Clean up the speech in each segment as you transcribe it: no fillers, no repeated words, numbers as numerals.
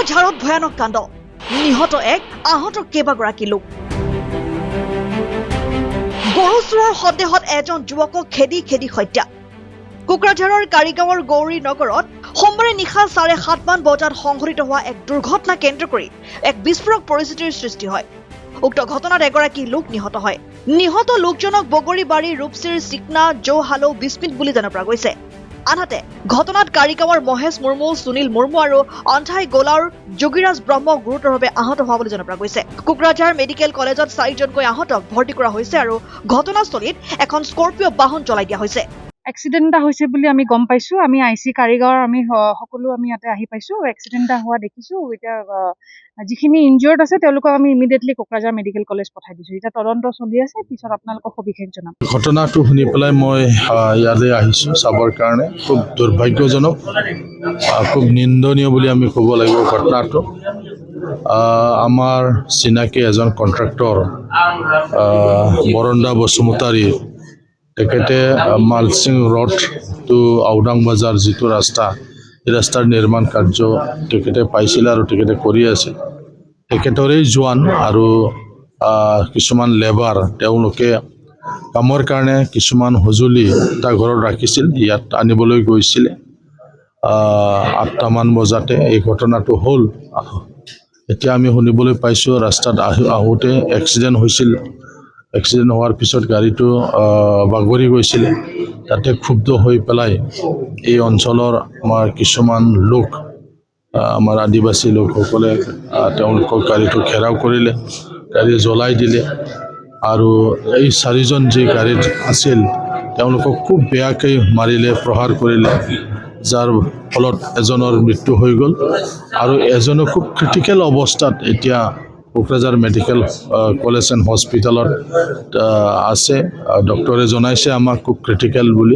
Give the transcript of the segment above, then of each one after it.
কোকৰাঝাৰত ভয়ানক কাণ্ড নিহত এক আহত কেইবাগৰাকী লোক গৰু চোৰৰ সন্দেহত এজন যুৱকক খেদি হত্যা কোকৰাঝাৰৰ কাৰিগাঁৱৰ গৌৰী নগৰত সোমবাৰে নিশা 7:30 মান বজাত সংঘটিত হোৱা এক দুৰ্ঘটনা কেন্দ্ৰ কৰি এক বিস্ফোৰক পৰিস্থিতিৰ সৃষ্টি হয় উক্ত ঘটনাত এগৰাকী লোক নিহত হয় নিহত লোকজনক বগৰীবাৰী ৰূপসীৰ চিকনা জৌহালো বিস্মিত বুলি জনা পৰা গৈছে আনহাতে ঘটনাত কাৰিগাঁৱৰ মহেশ মুৰ্মু সুনীল মুৰ্মু আৰু অন্ধাই গোলাৰ যোগীৰাজ ব্ৰহ্ম গুৰুতৰভাৱে আহত হোৱা বুলি জনা পৰা গৈছে কোকৰাঝাৰ মেডিকেল কলেজত 4জনকৈ আহতক ভৰ্তি কৰা হৈছে আৰু ঘটনাস্থলীত এখন স্কৰপিঅ বাহন চলাই দিয়া হৈছে এক্সিডেন্ট এটা হৈছে বুলি আমি গম পাইছো আমি আইসি কাৰিগাঁৱৰ আমি সকলো আমি ইয়াতে আহি পাইছো এক্সিডেন্ট এটা হোৱা দেখিছো এতিয়া যিখিনি ইনজৰ্ড আছে তেওঁলোকক আমি ইমিডিয়েটলি কোকৰাঝাৰ মেডিকেল কলেজ পঠাই দিছো এতিয়া তদন্ত চলি আছে পিছত আপোনালোকক সবিশেষ জনাম ঘটনাটো শুনি পেলাই মই ইয়ালৈ আহিছো চাবৰ কাৰণে খুব দুৰ্ভাগ্যজনক খুব নিন্দনীয় বুলি আমি ক'ব লাগিব ঘটনাটো আমাৰ চিনাকি এজন কন্ট্ৰাক্টৰ বৰণ্ডা বসুমতাৰী তেখেতে মালচিং ৰোড টু আউডাং বাজাৰ যিটো ৰাস্তা এই ৰাস্তাৰ নিৰ্মাণ কাৰ্য তেখেতে পাইছিল আৰু তেখেতে কৰি আছিল তেখেতৰেই জোৱান আৰু কিছুমান লেবাৰ তেওঁলোকে কামৰ কাৰণে কিছুমান সঁজুলি এটা ঘৰত ৰাখিছিল ইয়াত আনিবলৈ গৈছিলে 8টামান বজাতে এই ঘটনাটো হ'ল এতিয়া আমি শুনিবলৈ পাইছোঁ ৰাস্তাত আহোঁতে এক্সিডেণ্ট হৈছিল এক্সিডেণ্ট হোৱাৰ পিছত গাড়ীটো বাগৰি গৈছিলে তাতে ক্ষুব্ধ হৈ পেলাই এই অঞ্চলৰ আমাৰ কিছুমান লোক আমাৰ আদিবাসী লোকসকলে তেওঁলোকক গাড়ীটো ঘেৰাও কৰিলে গাড়ী জ্বলাই দিলে আৰু এই 4জন যি গাড়ীত আছিল তেওঁলোকক খুব বেয়াকৈ মাৰিলে প্ৰহাৰ কৰিলে যাৰ ফলত এজনৰ মৃত্যু হৈ গ'ল আৰু এজনৰ খুব ক্ৰিটিকেল অৱস্থাত এতিয়া কোকৰাঝাৰ মেডিকেল কলেজ এণ্ড হস্পিটেলত আছে ডক্টৰে জনাইছে আমাক খুব ক্ৰিটিকেল বুলি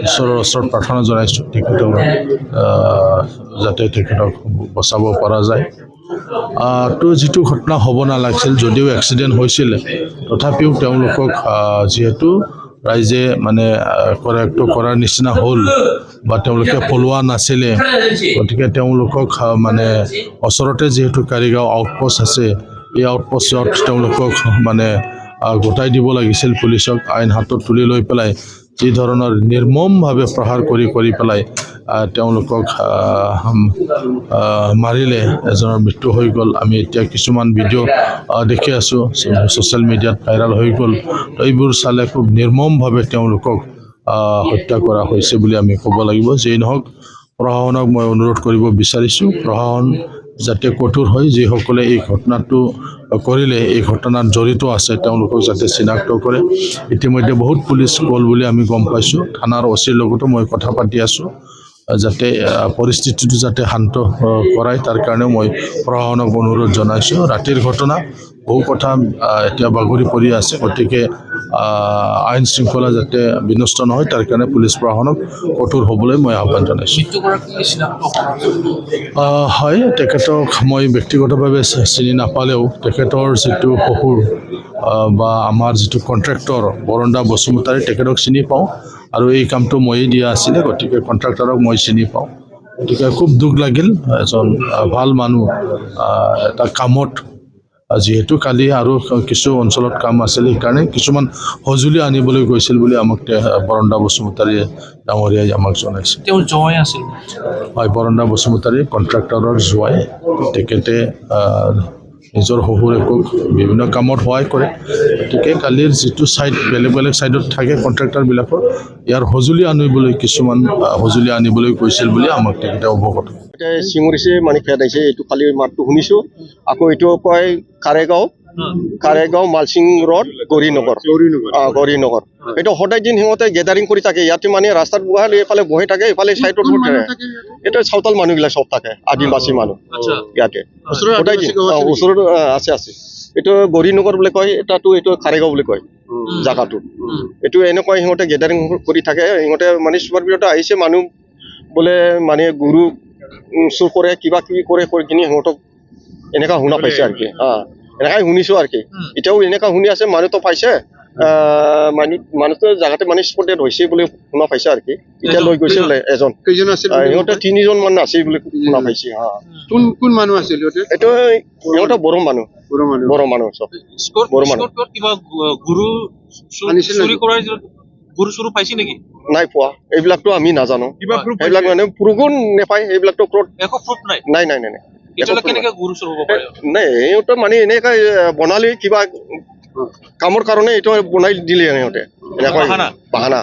ঈশ্বৰৰ ওচৰত প্ৰাৰ্থনা জনাইছোঁ তেখেতক যাতে তেখেতক বচাব পৰা যায় তো যিটো ঘটনা হ'ব নালাগিছিল যদিও এক্সিডেণ্ট হৈছিল তথাপিও তেওঁলোকক যিহেতু ৰাইজে মানে কৰেক্ট কৰাৰ নিচিনা হ'ল বা তেওঁলোকে পলোৱা নাছিলে গতিকে তেওঁলোকক মানে ওচৰতে যিহেতু কাৰিগাঁও আউটপোষ্ট আছে এই আউটপোষ্টত তেওঁলোকক মানে গোটাই দিব লাগিছিল পুলিচক আইন হাতত তুলি লৈ পেলাই যি ধৰণৰ নিৰ্মমভাৱে প্ৰহাৰ কৰি পেলাই তেওঁলোকক মাৰিলে এজনৰ মৃত্যু হৈ গ'ল আমি এতিয়া কিছুমান ভিডিঅ' দেখি আছোঁ ছ'চিয়েল মিডিয়াত ভাইৰেল হৈ গ'ল তো এইবোৰ চালে খুব নিৰ্মমভাৱে তেওঁলোকক হত্যা কৰা হৈছে বুলি আমি ক'ব লাগিব যেই নহওক প্ৰশাসনক মই অনুৰোধ কৰিব বিচাৰিছোঁ প্ৰশাসন যাতে কঠোৰ হয় যিসকলে এই ঘটনাটো কৰিলে এই ঘটনাত জড়িত আছে তেওঁলোকক যাতে চিনাক্ত কৰে ইতিমধ্যে বহুত পুলিচ গ'ল বুলি আমি গম পাইছোঁ থানাৰ অচিৰ লগতো মই কথা পাতি আছোঁ যাতে পৰিস্থিতিটো যাতে শান্ত কৰাই তাৰ কাৰণেও মই প্ৰশাসনক অনুৰোধ জনাইছোঁ ৰাতিৰ ঘটনা বহু কথা এতিয়া বাগৰি পৰি আছে গতিকে আইন শৃংখলা যাতে বিনষ্ট নহয় তাৰ কাৰণে পুলিচ প্ৰশাসনক কঠোৰ হ'বলৈ মই আহ্বান জনাইছোঁ হয় তেখেতক মই ব্যক্তিগতভাৱে চিনি নাপালেও তেখেতৰ যিটো শহুৰ বা আমাৰ যিটো কণ্ট্ৰেক্টৰ বৰণ্ডা বসুমতাৰী তেখেতক চিনি পাওঁ আৰু এই কামটো ময়েই দিয়া আছিলে গতিকে কণ্ট্ৰেক্টৰক মই চিনি পাওঁ গতিকে খুব দুখ লাগিল এজন ভাল মানুহ এটা কামত যিহেতু কালি আৰু কিছু অঞ্চলত কাম আছিল সেইকাৰণে কিছুমান সঁজুলি আনিবলৈ গৈছিল বুলি আমাক বৰণ্ডা বসুমতাৰী ডাঙৰীয়াই আমাক জনাইছে তেওঁৰ জয় আছিল হয় বৰণ্ডা বসুমতাৰী কণ্ট্ৰেক্টৰৰ জোৱাই তেখেতে নিজৰ শহুৰেকক বিভিন্ন কামত সহায় কৰে গতিকে কালিৰ যিটো ছাইড বেলেগ ছাইডত থাকে কণ্ট্ৰেক্টৰবিলাকৰ ইয়াৰ সঁজুলি আনিবলৈ কিছুমান সঁজুলি আনিবলৈ গৈছিল বুলি আমাক তেখেতে অৱগত চিঙুৰিছে মানে খেদাইছে এইটো কালি মাতটো শুনিছোঁ আকৌ এইটো কয় কাৰেগাঁও মালচিং ৰোড গৌৰীনগৰ এইটো সদায় দিন সিহঁতে গেডাৰিং কৰি থাকে ইয়াতে মানে ৰাস্তাত বহাই এইফালে বহি থাকে এইফালে চাইডত এইটো চাওতাল মানুহবিলাক চব থাকে আদিবাসী মানুহ ইয়াতে সদায় দিন ওচৰত আছে এইটো গৌৰীনগৰ বুলি কয় এটাতো এইটো কাৰেগাঁও বুলি কয় জাগাটো এইটো এনেকুৱা সিহঁতে গেডাৰিং কৰি থাকে সিহঁতে মানে চুপাৰ পিৰিয়ডত আহিছে মানুহ বোলে মানে গুৰু চুৰ কৰে কিবা কিবি কৰি কিনি সিহঁতক এনেকুৱা শুনা পাইছে আৰু কি এনেকাই শুনিছোঁ আৰু কি এতিয়াও এনেকুৱা শুনি আছে মানুহতো পাইছে মানুহটো জাগাতে মানে স্পটেড হৈছে বুলি শুনা পাইছে আৰু কি এতিয়া লৈ গৈছে বোলে এজন কেইজন আছিল সিহঁতে 3জন মান আছিল বুলি শুনা পাইছে কোন কোন মানুহ আছিল এইটো সিহঁতে বড়ো মানুহ চব বড়ো মানুহ কিবা গুৰু চুৰি কৰাৰ গুৰু চুৰু পাইছে নেকি নাই পোৱা এইবিলাকতো আমি নাজানো সেইবিলাক মানে প্ৰুভো নেপায় সেইবিলাকতো একো প্ৰুফ নাই নাই এতিয়ালৈকে কেনেকে গুৰু চুৰ হ'ব পাৰে নাই সিহঁতে মানে এনেকৈ বনালি কিবা কামৰ কাৰণে এইটো বনাই দিলে সিহঁতে বাহানা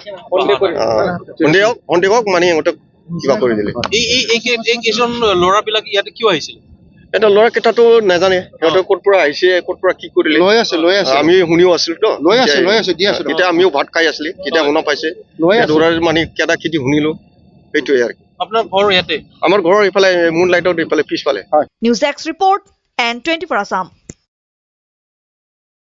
সন্দেহক মানে সিহঁতে কিবা কৰি দিলে এই কেইজন ল'ৰাবিলাক ইয়াতে কিয় আহিছিল এটা ল'ৰাকেইটাতো নাজানে সিহঁতে ক'ৰ পৰা আহিছে ক'ৰ পৰা কি কৰিলে লৈ আছে আমি শুনিও আছিলো তো লৈ আছে দি আছে তেতিয়া আমিও ভাত খাই আছিলি তেতিয়া শুনা পাইছে ল'ৰাৰ মানে কেইটা খেতি শুনিলো সেইটোৱে আৰু আপোনাৰ ঘৰ ইয়াতে আমাৰ ঘৰৰ এইফালে মুন লাইটত এইফালে পিছফালে news x report N24 Assam